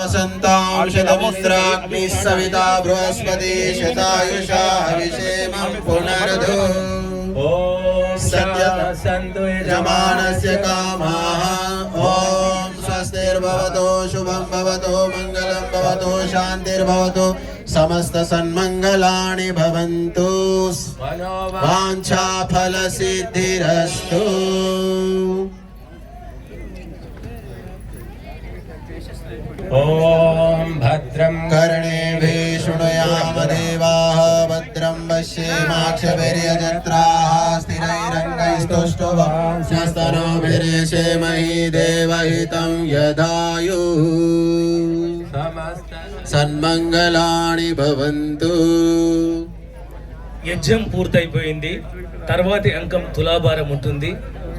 वसन्तां शतमिन्द्राग्निः सविता बृहस्पति शतायुषा हविषेमं पुनरधु सत्यं सन्तु यजमानस्य कामाः ॐ स्वस्तिर्भवतु शुभं भवतु मङ्गलं भवतु शान्तिर्भवतु समस्त सन्मङ्गलानि भवन्तु वाञ्छाफलसिद्धिरस्तु। ॐ भद्रं कर्णेभिः शृणुयाम देवाः भद्रं पश्येमाक्षभिर्यजत्राः स्थिरैरङ्गैस्तुष्टुवांशस्तनोभिर्यशेमहि देवहितं यदायुः సన్మంగళాని భవంతు. యజ్ఞం పూర్తయిపోయింది. తర్వాతి అంకం తులాభారం ఉంటుంది.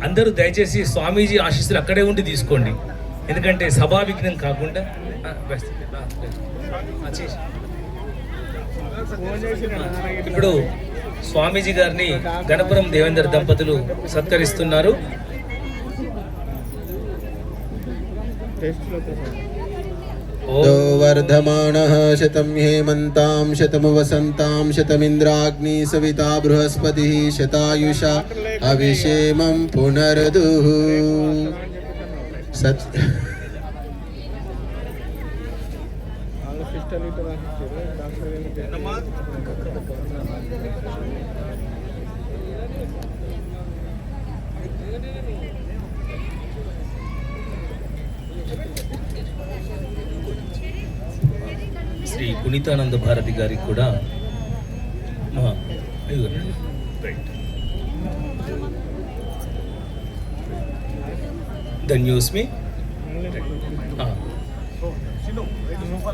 అందరూ దయచేసి స్వామీజీ ఆశీస్సులు అక్కడే ఉండి తీసుకోండి, ఎందుకంటే సభా విఘ్నం కాకుండా. ఇప్పుడు స్వామీజీ గారిని గణపురం దేవేందర్ దంపతులు సత్కరిస్తున్నారు. वर्धमानः शतं हेमन्तां शतं वसन्तां शतमिन्द्राग्नि सविता बृहस्पतिः शतायुषा हविषेमं पुनरधुः శ్రీ పునీతానంద భారతి గారికి కూడా ధన్యోస్మి.